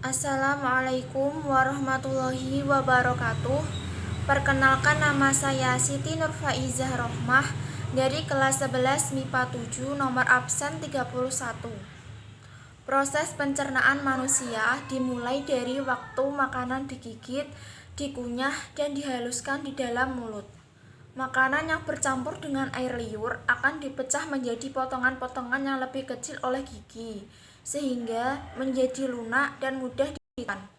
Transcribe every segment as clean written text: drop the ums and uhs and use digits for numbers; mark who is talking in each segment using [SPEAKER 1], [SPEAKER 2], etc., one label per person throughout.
[SPEAKER 1] Assalamualaikum warahmatullahi wabarakatuh. Perkenalkan, nama saya Siti Nurfaizah Rohmah dari kelas 11 MIPA 7 nomor absen 31. Proses pencernaan manusia dimulai dari waktu makanan digigit, dikunyah, dan dihaluskan di dalam mulut. Makanan yang bercampur dengan air liur akan dipecah menjadi potongan-potongan yang lebih kecil oleh gigi, sehingga menjadi lunak dan mudah dimakan.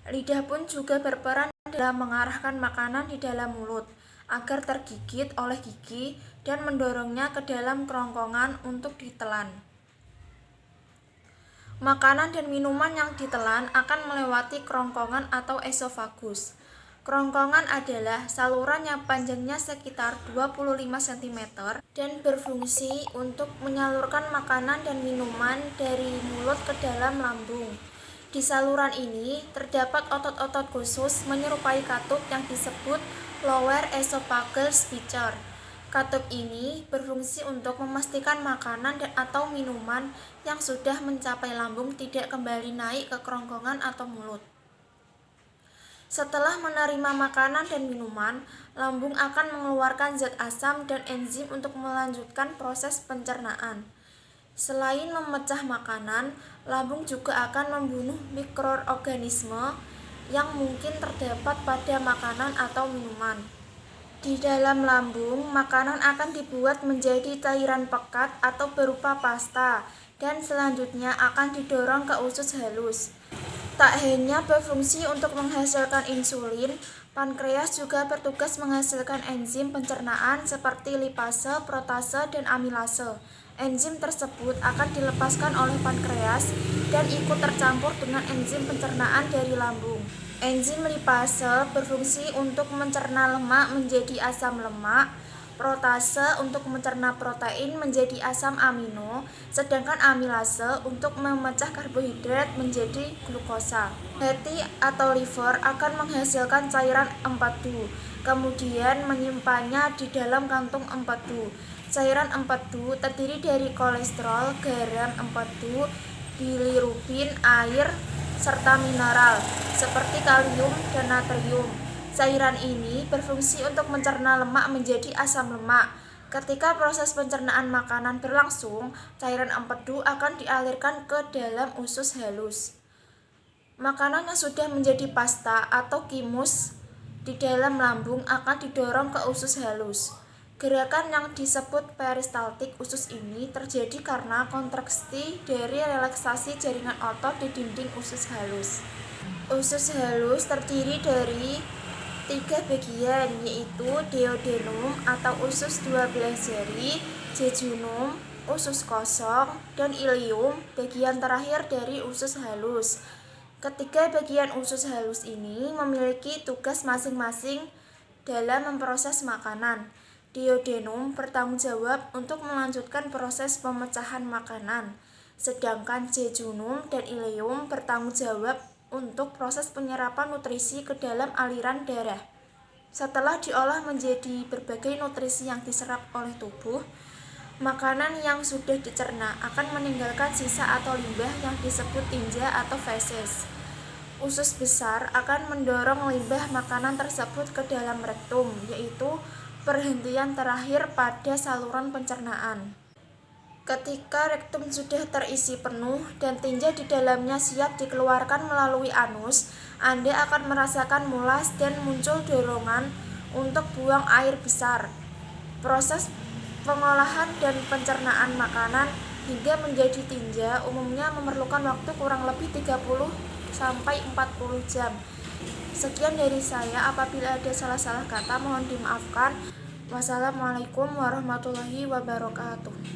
[SPEAKER 1] Lidah pun juga berperan dalam mengarahkan makanan di dalam mulut agar tergigit oleh gigi dan mendorongnya ke dalam kerongkongan untuk ditelan. Makanan dan minuman yang ditelan akan melewati kerongkongan atau esofagus. Kerongkongan adalah saluran yang panjangnya sekitar 25 cm dan berfungsi untuk menyalurkan makanan dan minuman dari mulut ke dalam lambung. Di saluran ini terdapat otot-otot khusus menyerupai katup yang disebut lower esophageal sphincter. Katup ini berfungsi untuk memastikan makanan dan atau minuman yang sudah mencapai lambung tidak kembali naik ke kerongkongan atau mulut. Setelah menerima makanan dan minuman, lambung akan mengeluarkan zat asam dan enzim untuk melanjutkan proses pencernaan. Selain memecah makanan, lambung juga akan membunuh mikroorganisme yang mungkin terdapat pada makanan atau minuman. Di dalam lambung, makanan akan dibuat menjadi cairan pekat atau berupa pasta dan selanjutnya akan didorong ke usus halus. Tak hanya berfungsi untuk menghasilkan insulin, pankreas juga bertugas menghasilkan enzim pencernaan seperti lipase, protase, dan amilase. Enzim tersebut akan dilepaskan oleh pankreas dan ikut tercampur dengan enzim pencernaan dari lambung. Enzim lipase berfungsi untuk mencerna lemak menjadi asam lemak, protase untuk mencerna protein menjadi asam amino, sedangkan amilase untuk memecah karbohidrat menjadi glukosa. Hati atau liver akan menghasilkan cairan empedu, kemudian menyimpannya di dalam kantung empedu. Cairan empedu terdiri dari kolesterol, garam empedu, bilirubin, air, serta mineral seperti kalium dan natrium. Cairan ini berfungsi untuk mencerna lemak menjadi asam lemak. Ketika proses pencernaan makanan berlangsung, cairan empedu akan dialirkan ke dalam usus halus. Makanan yang sudah menjadi pasta atau kimus di dalam lambung akan didorong ke usus halus. Gerakan yang disebut peristaltik usus ini terjadi karena kontraksi dari relaksasi jaringan otot di dinding usus halus. Usus halus terdiri dari 3 bagian, yaitu duodenum atau usus 12 jari, jejunum, usus kosong, dan ileum, bagian terakhir dari usus halus. Ketiga bagian usus halus ini memiliki tugas masing-masing dalam memproses makanan. Duodenum bertanggung jawab untuk melanjutkan proses pemecahan makanan, sedangkan jejunum dan ileum bertanggung jawab untuk proses penyerapan nutrisi ke dalam aliran darah. Setelah diolah menjadi berbagai nutrisi yang diserap oleh tubuh, makanan yang sudah dicerna akan meninggalkan sisa atau limbah yang disebut tinja atau feses. Usus besar akan mendorong limbah makanan tersebut ke dalam rektum, yaitu perhentian terakhir pada saluran pencernaan. Ketika rektum sudah terisi penuh dan tinja di dalamnya siap dikeluarkan melalui anus, Anda akan merasakan mulas dan muncul dorongan untuk buang air besar. Proses pengolahan dan pencernaan makanan hingga menjadi tinja umumnya memerlukan waktu kurang lebih 30 sampai 40 jam. Sekian dari saya, apabila ada salah-salah kata mohon dimaafkan. Wassalamualaikum warahmatullahi wabarakatuh.